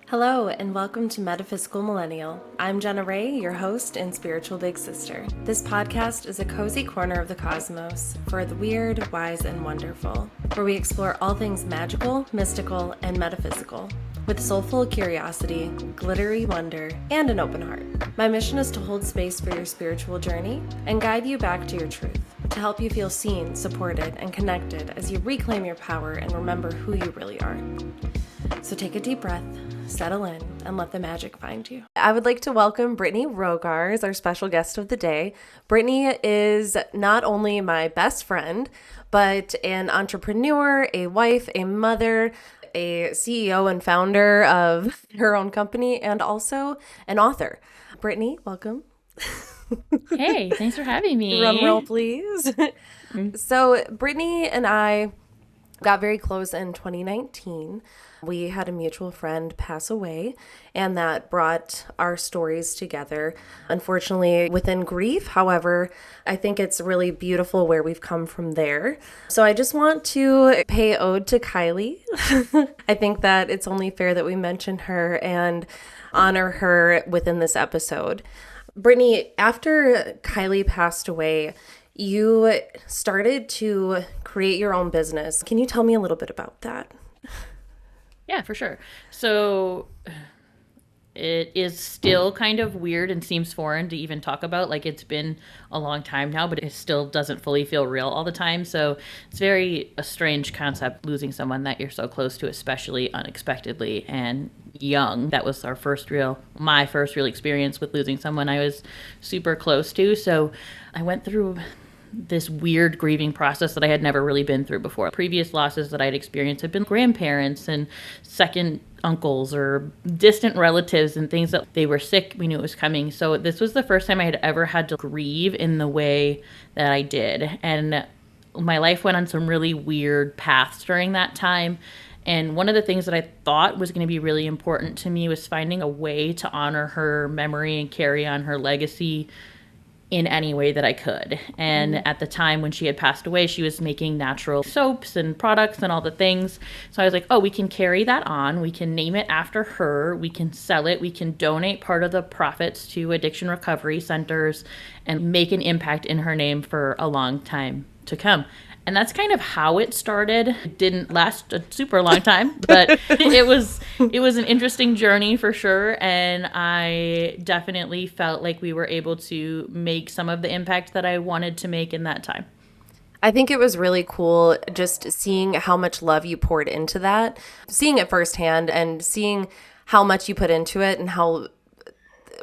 Hello, and welcome to Metaphysical Millennial. I'm Jenna Ray, your host and spiritual big sister. This podcast is a cozy corner of the cosmos for the weird, wise, and wonderful, where we explore all things magical, mystical, and metaphysical, with soulful curiosity, glittery wonder, and an open heart. My mission is to hold space for your spiritual journey and guide you back to your truth, to help you feel seen, supported, and connected as you reclaim your power and remember who you really are. So take a deep breath, settle in, and let the magic find you. I would like to welcome Brittany Rogars, our special guest of the day. Brittany is not only my best friend, but an entrepreneur, a wife, a mother, a CEO and founder of her own company, and also an author. Brittany, welcome. Hey, thanks for having me. Drum roll, please. So Brittany and I got very close in 2019. We had a mutual friend pass away, and that brought our stories together. Unfortunately, within grief, however, I think it's really beautiful where we've come from there. So I just want to pay ode to Kylie. I think that it's only fair that we mention her and honor her within this episode. Brittany, after Kylie passed away, you started to create your own business. Can you tell me a little bit about that? Yeah, for sure. So it is still kind of weird and seems foreign to even talk about. Like, it's been a long time now, but it still doesn't fully feel real all the time. So it's a strange concept, losing someone that you're so close to, especially unexpectedly and young. That was my first real experience with losing someone I was super close to. So I went through this weird grieving process that I had never really been through before. Previous losses that I'd experienced had been grandparents and second uncles or distant relatives and things that they were sick. We knew it was coming. So this was the first time I had ever had to grieve in the way that I did. And my life went on some really weird paths during that time. And one of the things that I thought was going to be really important to me was finding a way to honor her memory and carry on her legacy in any way that I could. And at the time when she had passed away, she was making natural soaps and products and all the things. So I was like, oh, we can carry that on. We can name it after her. We can sell it. We can donate part of the profits to addiction recovery centers and make an impact in her name for a long time to come. And that's kind of how it started. It didn't last a super long time, but it was an interesting journey for sure. And I definitely felt like we were able to make some of the impact that I wanted to make in that time. I think it was really cool just seeing how much love you poured into that, seeing it firsthand and seeing how much you put into it and how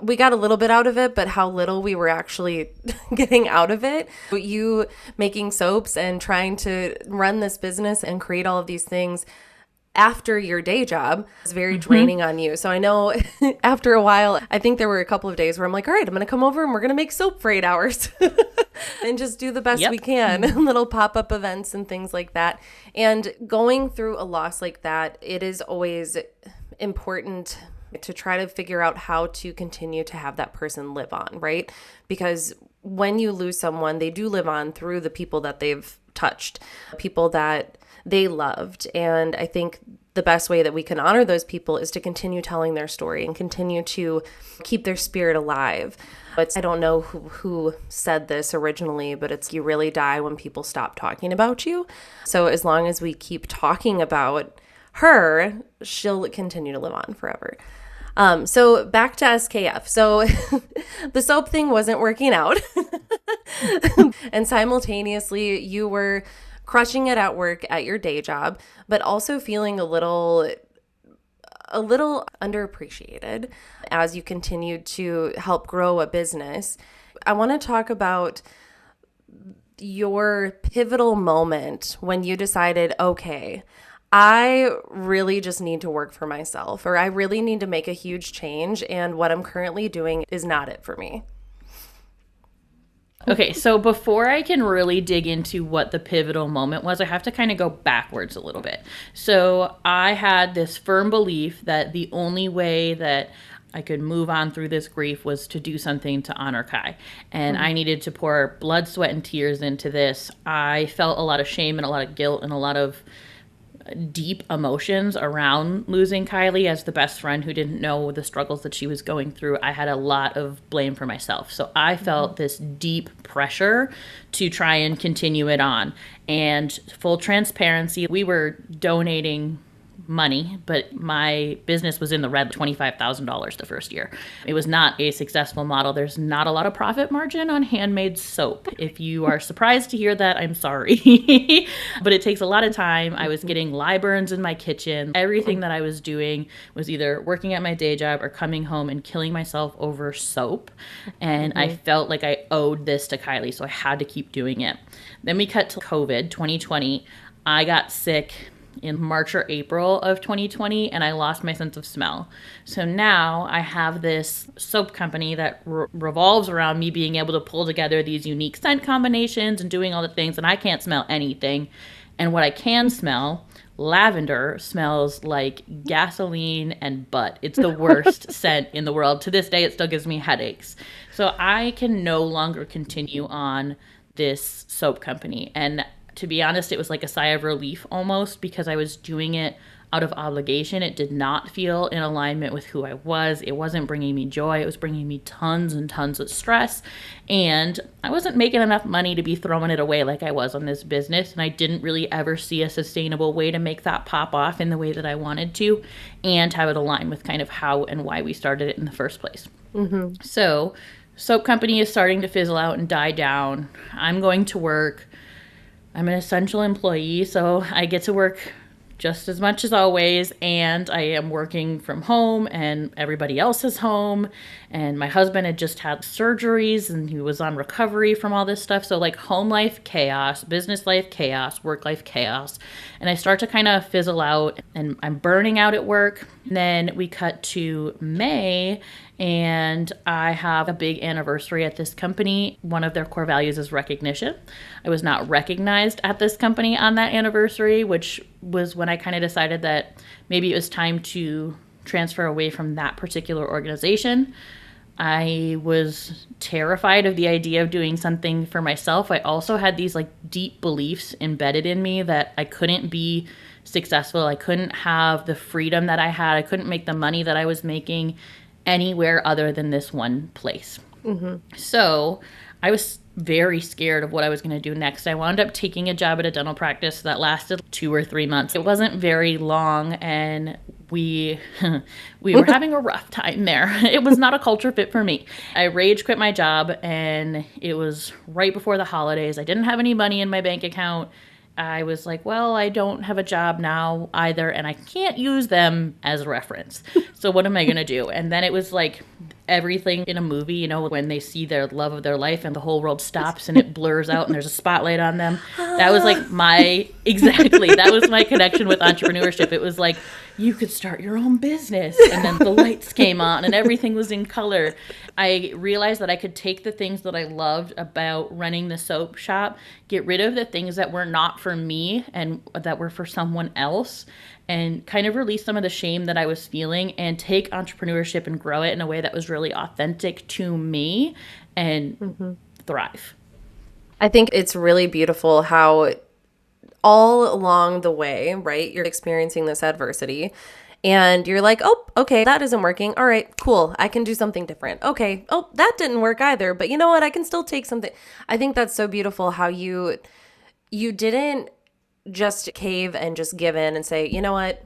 we got a little bit out of it, but how little we were actually getting out of it. You making soaps and trying to run this business and create all of these things after your day job is very draining on you. So I know after a while, I think there were a couple of days where I'm like, all right, I'm going to come over and we're going to make soap for 8 hours and just do the best we can. Little pop-up events and things like that. And going through a loss like that, it is always important to try to figure out how to continue to have that person live on, right? Because when you lose someone, they do live on through the people that they've touched, people that they loved. And I think the best way that we can honor those people is to continue telling their story and continue to keep their spirit alive. But I don't know who said this originally, but it's you really die when people stop talking about you. So as long as we keep talking about her, she'll continue to live on forever. So back to SKF. So the soap thing wasn't working out. And simultaneously you were crushing it at work at your day job, but also feeling a little underappreciated as you continued to help grow a business. I want to talk about your pivotal moment when you decided, okay, I really just need to work for myself, or I really need to make a huge change, and what I'm currently doing is not it for me. Okay, so before I can really dig into what the pivotal moment was, I have to kind of go backwards a little bit. So I had this firm belief that the only way that I could move on through this grief was to do something to honor Kai. And I needed to pour blood, sweat, and tears into this. I felt a lot of shame and a lot of guilt and a lot of deep emotions around losing Kylie as the best friend who didn't know the struggles that she was going through. I had a lot of blame for myself. So I felt this deep pressure to try and continue it on. And full transparency, we were donating money, but my business was in the red, $25,000 the first year. It was not a successful model. There's not a lot of profit margin on handmade soap. If you are surprised to hear that, I'm sorry. But it takes a lot of time. I was getting lye burns in my kitchen. Everything that I was doing was either working at my day job or coming home and killing myself over soap. And I felt like I owed this to Kylie, so I had to keep doing it. Then we cut to COVID, 2020. I got sick in March or April of 2020, and I lost my sense of smell. So now I have this soap company that revolves around me being able to pull together these unique scent combinations and doing all the things, and I can't smell anything. And what I can smell, lavender, smells like gasoline and butt. It's the worst scent in the world. To this day, it still gives me headaches. So I can no longer continue on this soap company. And to be honest, it was like a sigh of relief almost, because I was doing it out of obligation. It did not feel in alignment with who I was. It wasn't bringing me joy. It was bringing me tons and tons of stress. And I wasn't making enough money to be throwing it away like I was on this business. And I didn't really ever see a sustainable way to make that pop off in the way that I wanted to and have it align with kind of how and why we started it in the first place. So soap company is starting to fizzle out and die down. I'm going to work. I'm an essential employee, so I get to work just as much as always, and I am working from home, and everybody else is home, and my husband had just had surgeries, and he was on recovery from all this stuff, so like home life chaos, business life chaos, work life chaos, and I start to kind of fizzle out, and I'm burning out at work. And then we cut to May, and I have a big anniversary at this company. One of their core values is recognition. I was not recognized at this company on that anniversary, which was when I kind of decided that maybe it was time to transfer away from that particular organization. I was terrified of the idea of doing something for myself. I also had these like deep beliefs embedded in me that I couldn't be successful. I couldn't have the freedom that I had. I couldn't make the money that I was making anywhere other than this one place. So I was very scared of what I was going to do next. I wound up taking a job at a dental practice that lasted 2 or 3 months. It wasn't very long, and we were having a rough time there. It was not a culture fit for me. I rage quit my job, and it was right before the holidays. I didn't have any money in my bank account. I was like, well, I don't have a job now either, and I can't use them as a reference. So what am I going to do? And then it was like everything in a movie, you know, when they see their love of their life and the whole world stops and it blurs out and there's a spotlight on them. That was like that was my connection with entrepreneurship. It was like, you could start your own business. And then the lights came on and everything was in color. I realized that I could take the things that I loved about running the soap shop, get rid of the things that were not for me and that were for someone else, and kind of release some of the shame that I was feeling and take entrepreneurship and grow it in a way that was really authentic to me and thrive. I think it's really beautiful how all along the way, right, you're experiencing this adversity and you're like, oh, okay, that isn't working. All right, cool. I can do something different. Okay. Oh, that didn't work either. But you know what? I can still take something. I think that's so beautiful how you didn't just cave and just give in and say, you know what?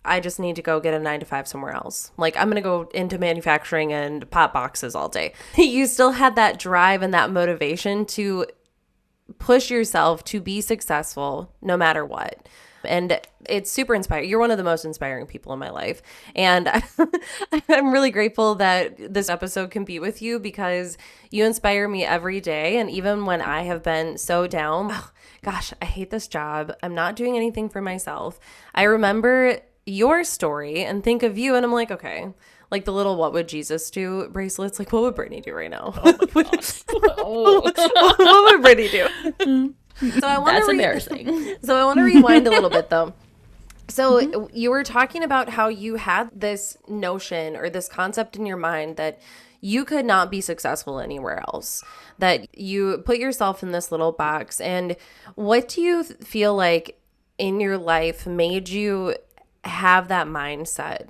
I just need to go get a 9-to-5 somewhere else. Like, I'm going to go into manufacturing and pop boxes all day. You still had that drive and that motivation to push yourself to be successful no matter what. And it's super inspiring. You're one of the most inspiring people in my life. And I'm really grateful that this episode can be with you because you inspire me every day. And even when I have been so down, oh, gosh, I hate this job. I'm not doing anything for myself. I remember your story and think of you and I'm like, okay, like the little "What would Jesus do" bracelets, like what would Brittany do right now? Oh my gosh. What would Brittany do? So I want That's embarrassing. So I want to rewind a little bit though. So you were talking about how you had this notion or this concept in your mind that you could not be successful anywhere else, that you put yourself in this little box. And what do you feel like in your life made you have that mindset?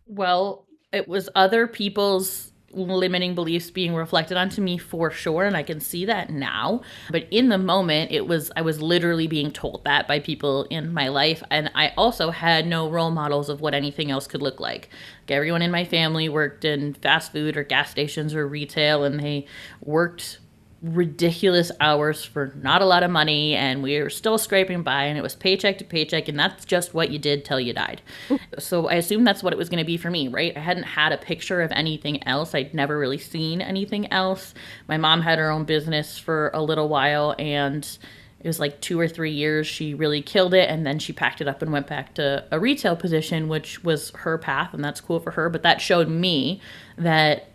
Well, it was other people's limiting beliefs being reflected onto me for sure, and I can see that now. But in the moment, I was literally being told that by people in my life, and I also had no role models of what anything else could look like. Everyone in my family worked in fast food or gas stations or retail, and they worked ridiculous hours for not a lot of money, and we were still scraping by, and it was paycheck to paycheck, and that's just what you did till you died. So I assumed that's what it was going to be for me, right? I hadn't had a picture of anything else. I'd never really seen anything else. My mom had her own business for a little while, and it was like 2 or 3 years she really killed it, and then she packed it up and went back to a retail position, which was her path, and that's cool for her. But that showed me that,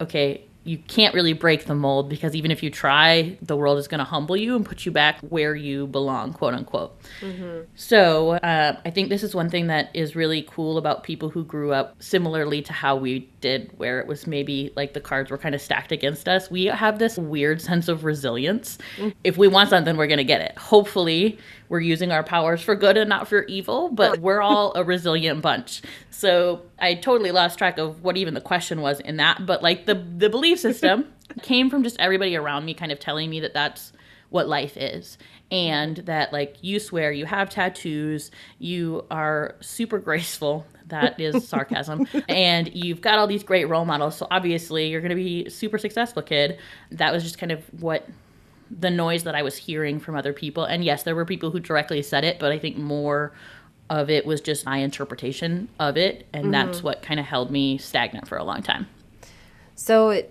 okay, you can't really break the mold, because even if you try, the world is going to humble you and put you back where you belong, quote unquote. Mm-hmm. So I think this is one thing that is really cool about people who grew up similarly to how we did, where it was maybe like the cards were kind of stacked against us. We have this weird sense of resilience. Mm-hmm. If we want something, we're going to get it. Hopefully we're using our powers for good and not for evil, but we're all a resilient bunch. So I totally lost track of what even the question was in that. But like the belief system came from just everybody around me kind of telling me that that's what life is. And that, like, you swear, you have tattoos, you are super graceful. That is sarcasm. And you've got all these great role models. So obviously you're going to be a super successful kid. That was just kind of what the noise that I was hearing from other people. And yes, there were people who directly said it, but I think more of it was just my interpretation of it. And that's what kind of held me stagnant for a long time. So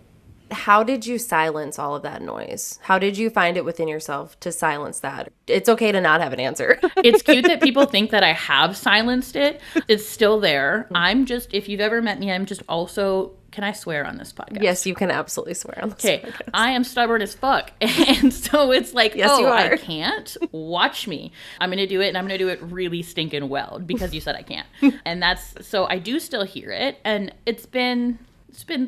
how did you silence all of that noise? How did you find it within yourself to silence that? It's okay to not have an answer. It's cute that people think that I have silenced it. It's still there. I'm just, if you've ever met me, I'm just also, can I swear on this podcast? Yes, you can absolutely swear on this podcast. I am stubborn as fuck. And so it's like, yes, you are. I can't. Watch me. I'm going to do it, and I'm going to do it really stinking well because you said I can't. And that's, so I do still hear it. And it's been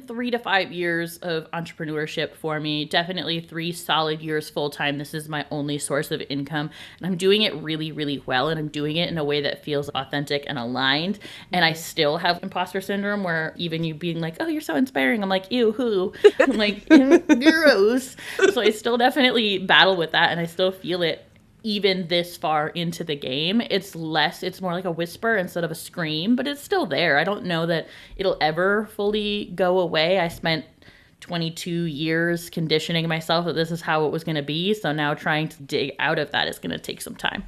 3 to 5 years of entrepreneurship for me. Definitely 3 solid years full time. This is my only source of income. And I'm doing it really, really well. And I'm doing it in a way that feels authentic and aligned. And I still have imposter syndrome, where even you being like, oh, you're so inspiring, I'm like, ew, who? I'm like, gross. So I still definitely battle with that. And I still feel it even this far into the game. It's more like a whisper instead of a scream, but it's still there. I don't know that it'll ever fully go away. I spent 22 years conditioning myself that this is how it was going to be. So now trying to dig out of that is going to take some time.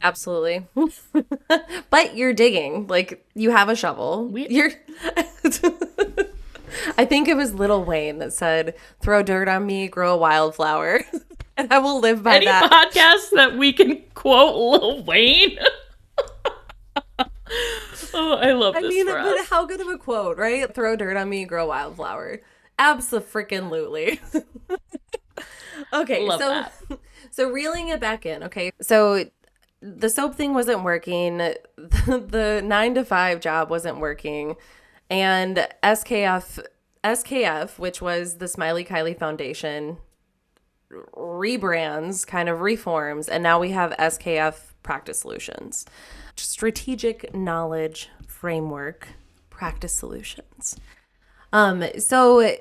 Absolutely. But you're digging. Like, you have a shovel. I think it was Lil Wayne that said, throw dirt on me, grow a wildflower. And I will live by that. Any podcast that we can quote Lil Wayne? Oh, I love this. I mean, but how good of a quote, right? Throw dirt on me, grow a wildflower. Abso-freaking-lutely. Okay, so reeling it back in, okay? So the soap thing wasn't working. The 9-to-5 job wasn't working. And SKF, which was the Smiley Kylie Foundation, rebrands, kind of reforms, and now we have SKF Practice Solutions. Strategic Knowledge Framework Practice Solutions. So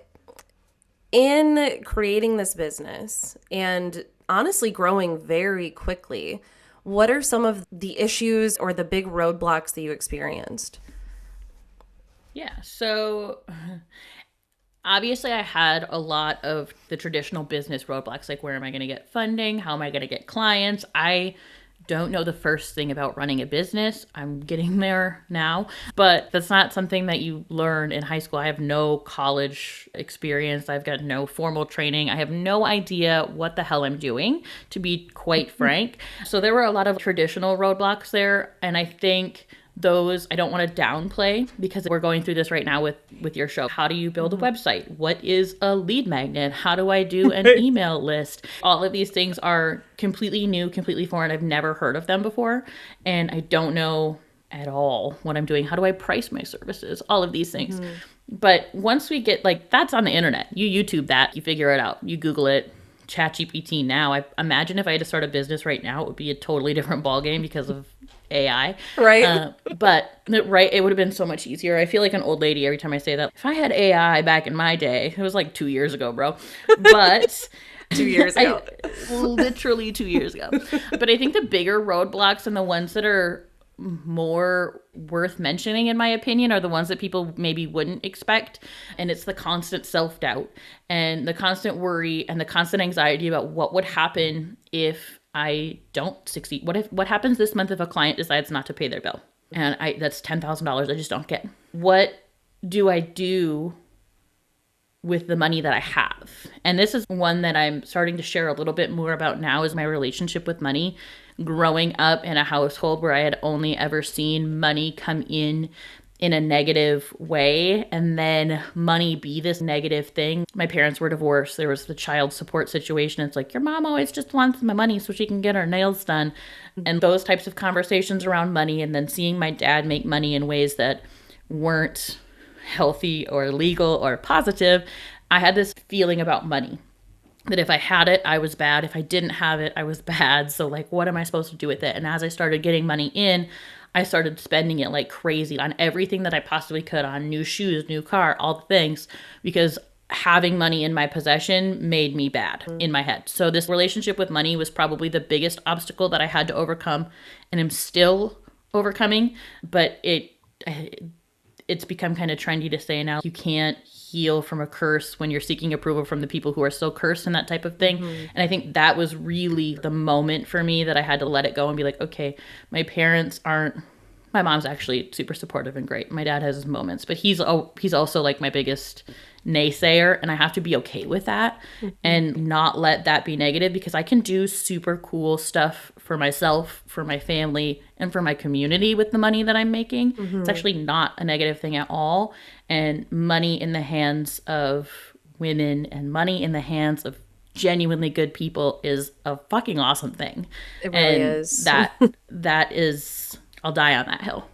in creating this business and honestly growing very quickly, what are some of the issues or the big roadblocks that you experienced? Yeah, so obviously I had a lot of the traditional business roadblocks, like where am I going to get funding? How am I going to get clients? I don't know the first thing about running a business. I'm getting there now, but that's not something that you learn in high school. I have no college experience. I've got no formal training. I have no idea what the hell I'm doing, to be quite frank. So there were a lot of traditional roadblocks there, and I think those I don't want to downplay, because we're going through this right now with your show. How do you build a website? What is a lead magnet? How do I do an email list? All of these things are completely new, completely foreign. I've never heard of them before. And I don't know at all what I'm doing. How do I price my services? All of these things. But once we get, like, that's on the internet. You YouTube that, you figure it out. You Google it, ChatGPT now. I imagine if I had to start a business right now, it would be a totally different ballgame because of AI. Right. But right, it would have been so much easier. I feel like an old lady every time I say that. If I had AI back in my day, it was like 2 years ago, bro. But 2 years ago. literally 2 years ago. But I think the bigger roadblocks and the ones that are more worth mentioning, in my opinion, are the ones that people maybe wouldn't expect. And it's the constant self-doubt and the constant worry and the constant anxiety about what would happen if I don't succeed. What happens this month if a client decides not to pay their bill? And that's $10,000 I just don't get. What do I do with the money that I have? And this is one that I'm starting to share a little bit more about now, is my relationship with money. Growing up in a household where I had only ever seen money come in a negative way, and then money be this negative thing. My parents were divorced. There was the child support situation. It's like, your mom always just wants my money so she can get her nails done. And those types of conversations around money, and then seeing my dad make money in ways that weren't healthy or legal or positive. I had this feeling about money that if I had it, I was bad. If I didn't have it, I was bad. So like, what am I supposed to do with it? And as I started getting money in, I started spending it like crazy on everything that I possibly could, on new shoes, new car, all the things, because having money in my possession made me bad in my head. So this relationship with money was probably the biggest obstacle that I had to overcome, and I'm still overcoming, but it's become kind of trendy to say now, you can't heal from a curse when you're seeking approval from the people who are so cursed and that type of thing. Mm-hmm. And I think that was really the moment for me that I had to let it go and be like, okay, my parents aren't, my mom's actually super supportive and great. My dad has his moments, but he's also like my biggest naysayer, and I have to be okay with that and not let that be negative, because I can do super cool stuff for myself, for my family, and for my community with the money that I'm making. Mm-hmm. It's actually not a negative thing at all. And money in the hands of women and money in the hands of genuinely good people is a fucking awesome thing. It really is. That is, I'll die on that hill.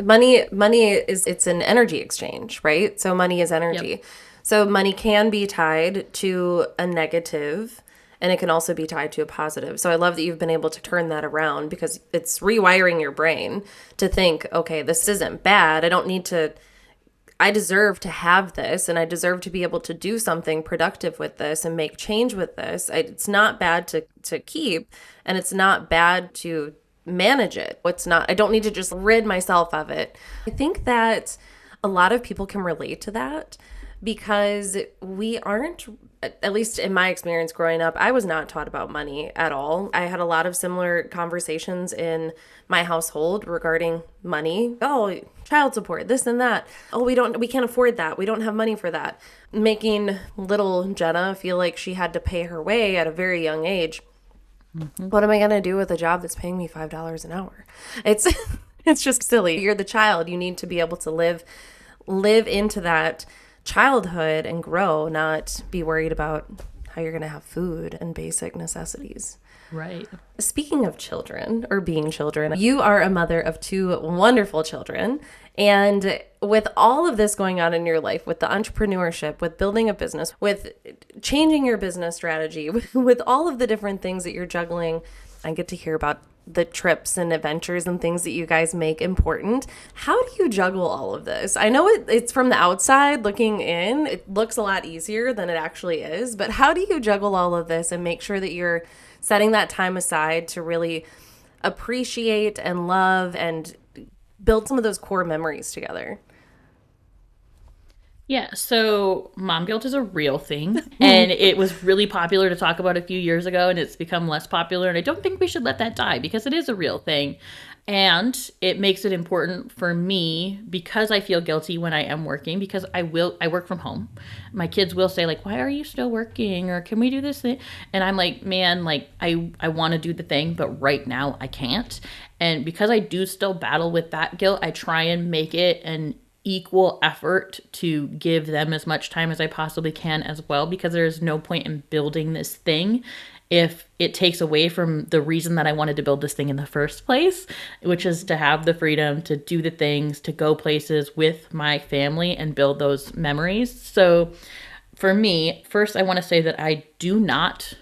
Money is, it's an energy exchange, right? So money is energy. Yep. So money can be tied to a negative, and it can also be tied to a positive. So I love that you've been able to turn that around, because it's rewiring your brain to think, okay, this isn't bad. I deserve to have this, and I deserve to be able to do something productive with this and make change with this. It's not bad to keep, and it's not bad to manage it. I don't need to just rid myself of it. I think that a lot of people can relate to that, because we aren't, at least in my experience growing up, I was not taught about money at all. I had a lot of similar conversations in my household regarding money. Oh, child support, this and that. Oh, we can't afford that. We don't have money for that. Making little Jenna feel like she had to pay her way at a very young age. Mm-hmm. What am I going to do with a job that's paying me $5 an hour? It's just silly. You're the child. You need to be able to live into that childhood and grow, not be worried about how you're going to have food and basic necessities. Right. Speaking of children, or being children, you are a mother of 2 wonderful children. And with all of this going on in your life, with the entrepreneurship, with building a business, with changing your business strategy, with all of the different things that you're juggling, I get to hear about the trips and adventures and things that you guys make important. How do you juggle all of this? I know it's from the outside looking in, it looks a lot easier than it actually is, but how do you juggle all of this and make sure that you're setting that time aside to really appreciate and love and build some of those core memories together? Yeah, so mom guilt is a real thing, and it was really popular to talk about a few years ago, and it's become less popular, and I don't think we should let that die, because it is a real thing. And it makes it important for me, because I feel guilty when I am working, because I work from home. My kids will say, like, why are you still working? Or can we do this thing? And I'm like, man, like, I want to do the thing, but right now I can't. And because I do still battle with that guilt, I try and make it an equal effort to give them as much time as I possibly can as well, because there's no point in building this thing if it takes away from the reason that I wanted to build this thing in the first place, which is to have the freedom to do the things, to go places with my family and build those memories. So for me, first, I want to say that I do not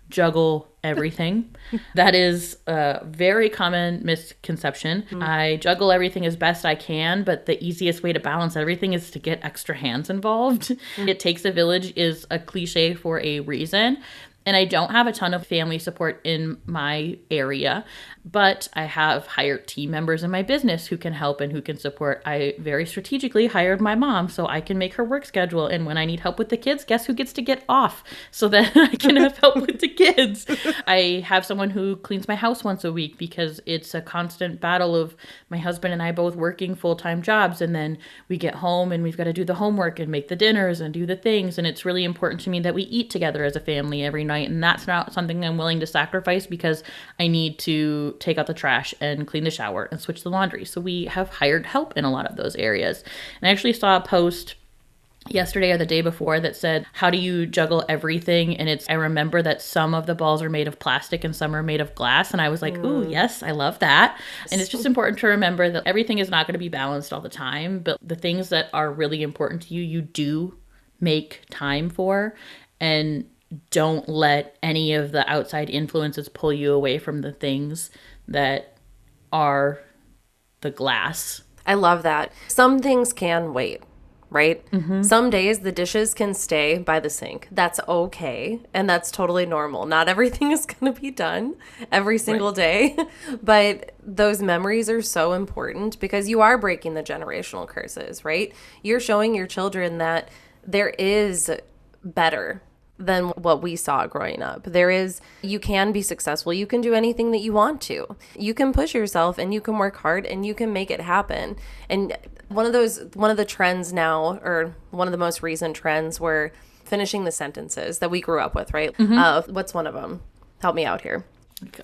juggle everything. That is a very common misconception. I juggle everything as best I can, but the easiest way to balance everything is to get extra hands involved. It takes a village is a cliche for a reason. And I don't have a ton of family support in my area, but I have hired team members in my business who can help and who can support. I very strategically hired my mom so I can make her work schedule. And when I need help with the kids, guess who gets to get off so that I can have help with the kids? I have someone who cleans my house once a week because it's a constant battle of my husband and I both working full-time jobs. And then we get home and we've got to do the homework and make the dinners and do the things. And it's really important to me that we eat together as a family every night. And that's not something I'm willing to sacrifice because I need to take out the trash and clean the shower and switch the laundry. So we have hired help in a lot of those areas. And I actually saw a post yesterday or the day before that said, how do you juggle everything? And I remember that some of the balls are made of plastic and some are made of glass. And I was like, ooh, yes, I love that. And it's just important to remember that everything is not going to be balanced all the time, but the things that are really important to you, you do make time for. And don't let any of the outside influences pull you away from the things that are the glass. I love that. Some things can wait, right? Some days the dishes can stay by the sink. That's okay. And that's totally normal. Not everything is going to be done every single day. But those memories are so important because you are breaking the generational curses, right? You're showing your children that there is better than what we saw growing up. You can be successful. You can do anything that you want to. You can push yourself and you can work hard and you can make it happen. And one of the trends now, or one of the most recent trends, were finishing the sentences that we grew up with, right? What's one of them? Help me out here.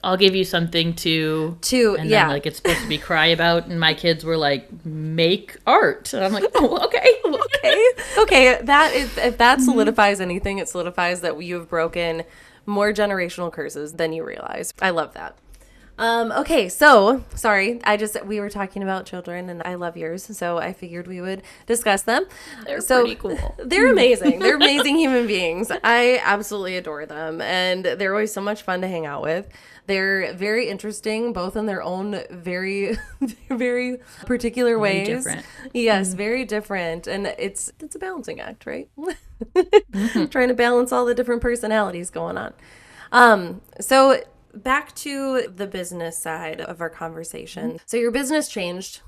I'll give you something to and then, like, it's supposed to be cry about, and my kids were like, make art, and I'm like, oh, okay. That is, if that solidifies anything, it solidifies that you have broken more generational curses than you realize. I love that. Okay, so sorry, we were talking about children and I love yours, so I figured we would discuss them. They're pretty cool. They're amazing. They're amazing human beings. I absolutely adore them, and they're always so much fun to hang out with. They're very interesting, both in their own very, very particular ways. Very different. Yes, very different, and it's a balancing act, right? Trying to balance all the different personalities going on. So back to the business side of our conversation. So your business changed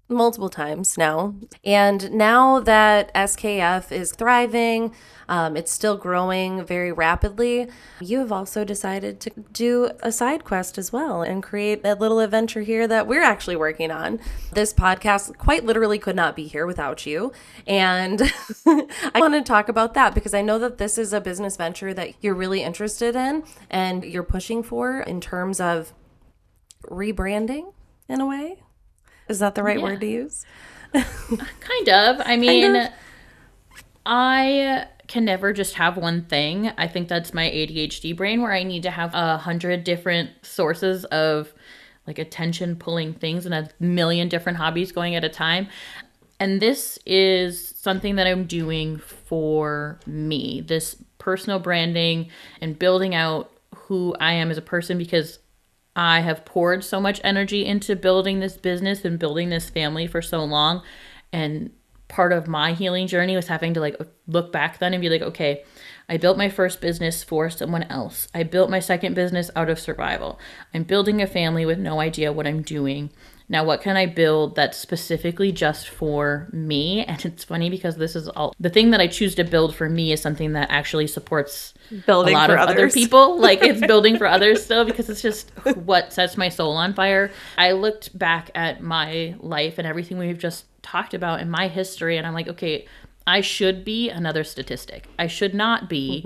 multiple times now. And now that SKF is thriving, it's still growing very rapidly. You have also decided to do a side quest as well and create a little adventure here that we're actually working on. This podcast quite literally could not be here without you. And I want to talk about that because I know that this is a business venture that you're really interested in and you're pushing for in terms of rebranding in a way. Is that the right word to use? Kind of. I mean, I can never just have one thing. I think that's my ADHD brain where I need to have 100 different sources of like attention pulling things and a million different hobbies going at a time. And this is something that I'm doing for me, this personal branding and building out who I am as a person, because I have poured so much energy into building this business and building this family for so long. And part of my healing journey was having to like look back then and be like, okay, I built my first business for someone else. I built my second business out of survival. I'm building a family with no idea what I'm doing. Now, what can I build that's specifically just for me? And it's funny because this is all the thing that I choose to build for me is something that actually supports building a lot of other people. Like it's building for others still, because it's just what sets my soul on fire. I looked back at my life and everything we've just talked about in my history, and I'm like, okay, I should be another statistic. I should not be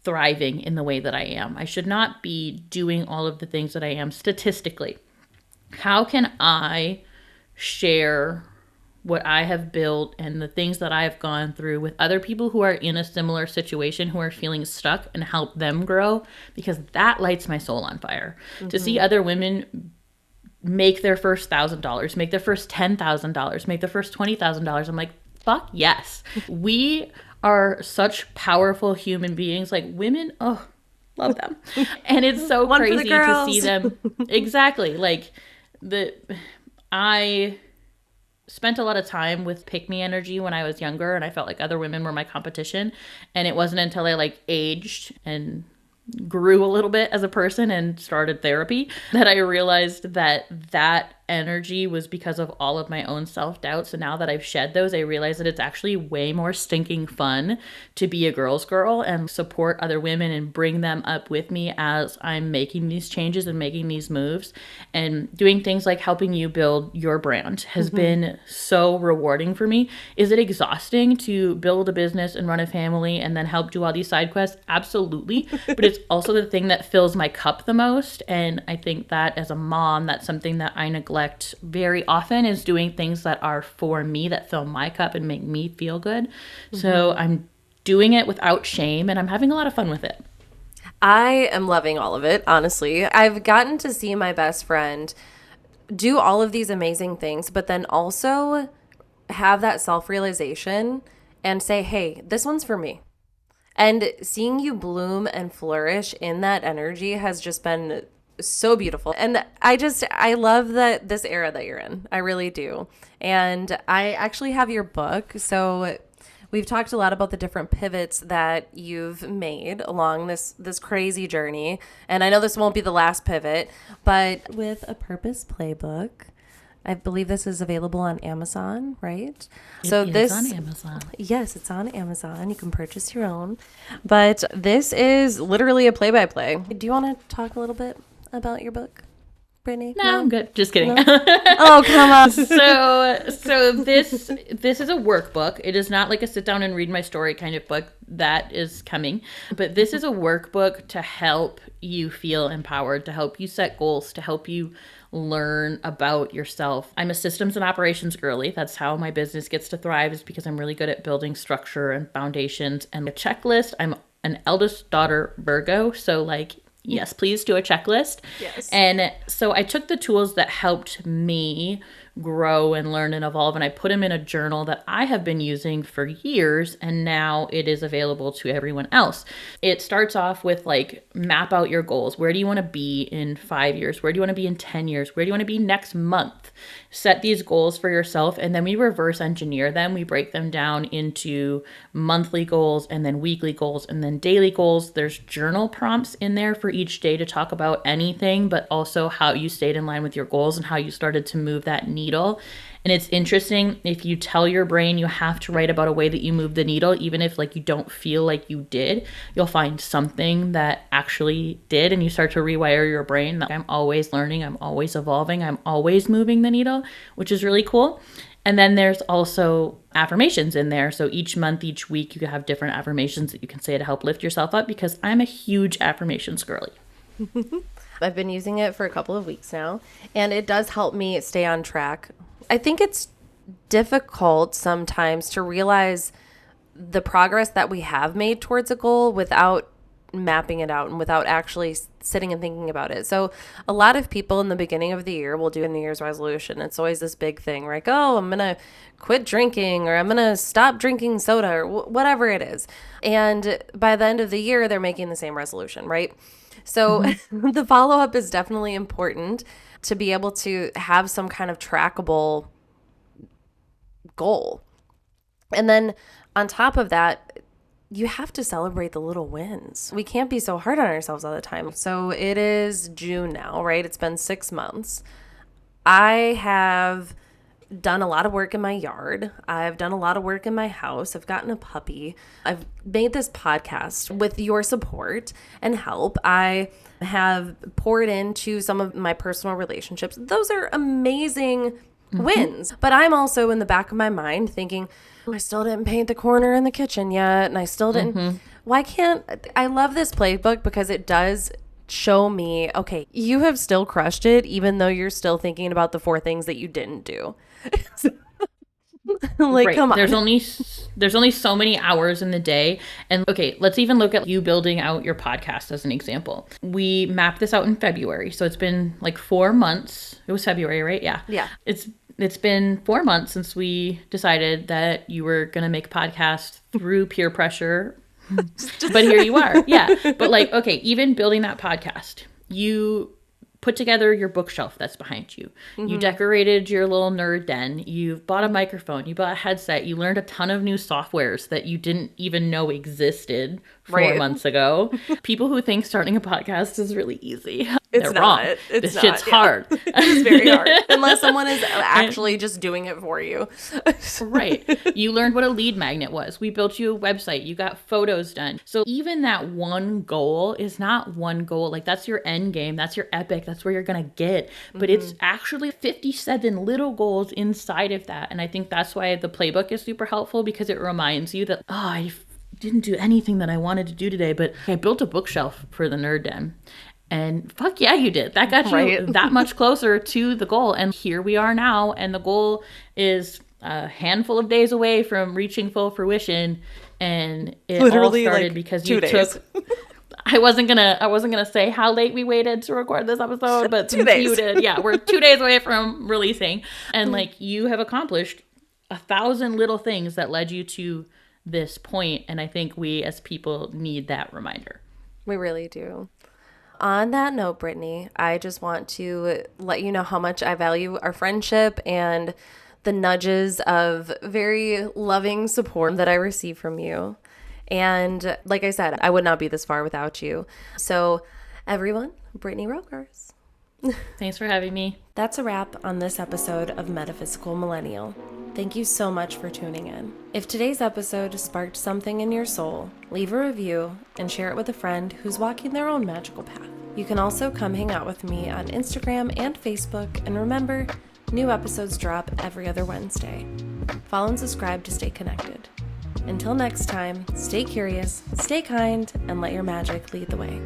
thriving in the way that I am. I should not be doing all of the things that I am statistically. How can I share what I have built and the things that I have gone through with other people who are in a similar situation, who are feeling stuck, and help them grow? Because that lights my soul on fire. To see other women make their first $1,000, make their first $10,000, make their first $20,000. I'm like, fuck yes. We are such powerful human beings. Like women, Love them. And it's so One for the crazy to girls. see them. Exactly. Like I spent a lot of time with pick me energy when I was younger, and I felt like other women were my competition. And it wasn't until I like aged and grew a little bit as a person and started therapy that I realized that that energy was because of all of my own self-doubt. So now that I've shed those, I realize that it's actually way more stinking fun to be a girl's girl and support other women and bring them up with me as I'm making these changes and making these moves. And doing things like helping you build your brand has been so rewarding for me. Is it exhausting to build a business and run a family and then help do all these side quests? Absolutely. But it's also the thing that fills my cup the most. And I think that as a mom, that's something that I neglect very often, is doing things that are for me, that fill my cup and make me feel good. So I'm doing it without shame, and I'm having a lot of fun with it. I am loving all of it, honestly. I've gotten to see my best friend do all of these amazing things, but then also have that self-realization and say, hey, this one's for me. And seeing you bloom and flourish in that energy has just been so beautiful. And I love that this era that you're in. I really do. And I actually have your book. So we've talked a lot about the different pivots that you've made along this crazy journey. And I know this won't be the last pivot, but with a purpose playbook, I believe this is available on Amazon, right? It's on Amazon. Yes, it's on Amazon. You can purchase your own. But this is literally a play-by-play. Do you want to talk a little bit about your book, Brittany? No, I'm good. Just kidding. No? Oh, come on. So this is a workbook. It is not like a sit down and read my story kind of book. That is coming. But this is a workbook to help you feel empowered, to help you set goals, to help you learn about yourself. I'm a systems and operations girly. That's how my business gets to thrive, is because I'm really good at building structure and foundations and a checklist. I'm an eldest daughter Virgo, so like, yes, please do a checklist. Yes. And so I took the tools that helped me grow and learn and evolve, and I put them in a journal that I have been using for years, and now it is available to everyone else. It starts off with like, map out your goals. Where do you want to be in 5 years? Where do you want to be in 10 years? Where do you want to be next month? Set these goals for yourself, and then we reverse engineer them. We break them down into monthly goals, and then weekly goals, and then daily goals. There's journal prompts in there for each day to talk about anything, but also how you stayed in line with your goals and how you started to move that needle. And it's interesting, if you tell your brain you have to write about a way that you move the needle, even if like you don't feel like you did, you'll find something that actually did, and you start to rewire your brain that I'm always learning, I'm always evolving, I'm always moving the needle, which is really cool. And then there's also affirmations in there. So each month, each week, you have different affirmations that you can say to help lift yourself up, because I'm a huge affirmations girly. I've been using it for a couple of weeks now, and it does help me stay on track. I think it's difficult sometimes to realize the progress that we have made towards a goal without mapping it out and without actually sitting and thinking about it. So a lot of people in the beginning of the year will do a New Year's resolution. It's always this big thing, like, oh, I'm going to quit drinking, or I'm going to stop drinking soda, or whatever it is. And by the end of the year, they're making the same resolution, right? So the follow-up is definitely important, to be able to have some kind of trackable goal. And then on top of that, you have to celebrate the little wins. We can't be so hard on ourselves all the time. So it is June now, right? It's been 6 months. I have done a lot of work in my yard. I've done a lot of work in my house. I've gotten a puppy. I've made this podcast with your support and help. I have poured into some of my personal relationships. Those are amazing wins. But I'm also in the back of my mind thinking, I still didn't paint the corner in the kitchen yet. And I still didn't. Why can't I love this playbook because it does show me, okay, you have still crushed it, even though you're still thinking about the 4 things that you didn't do. Like, right. Come on. There's only so many hours in the day. And okay, let's even look at you building out your podcast as an example. We mapped this out in February. So it's been like 4 months. It was February, right? Yeah. Yeah. It's been 4 months since we decided that you were going to make a podcast through peer pressure But here you are. Yeah. But like, okay, even building that podcast, you put together your bookshelf that's behind you. You decorated your little nerd den. You bought a microphone. You bought a headset. You learned a ton of new softwares that you didn't even know existed 4 months ago. People who think starting a podcast is really easy. It's They're not. wrong. It's this not, shit's hard. It's very hard. Unless someone is actually just doing it for you. Right. You learned what a lead magnet was. We built you a website. You got photos done. So even that one goal is not one goal. Like that's your end game. That's your epic. That's where you're going to get. But it's actually 57 little goals inside of that. And I think that's why the playbook is super helpful, because it reminds you that, I didn't do anything that I wanted to do today, but I built a bookshelf for the Nerd Den. And fuck yeah, you did. That got you that much closer to the goal. And here we are now. And the goal is a handful of days away from reaching full fruition. And it literally all started like because you took... I wasn't gonna say how late we waited to record this episode, but 2 days. You did. Yeah, we're 2 days away from releasing. And like you have accomplished 1,000 little things that led you to this point. And I think we as people need that reminder. We really do. On that note, Brittany, I just want to let you know how much I value our friendship and the nudges of very loving support that I receive from you. And like I said, I would not be this far without you. So everyone, Brittany Rogars. Thanks for having me. That's a wrap on this episode of Metaphysical Millennial. Thank you so much for tuning in. If today's episode sparked something in your soul, leave a review and share it with a friend who's walking their own magical path. You can also come hang out with me on Instagram and Facebook, and remember, new episodes drop every other Wednesday. Follow and subscribe to stay connected. Until next time, stay curious, stay kind, and let your magic lead the way.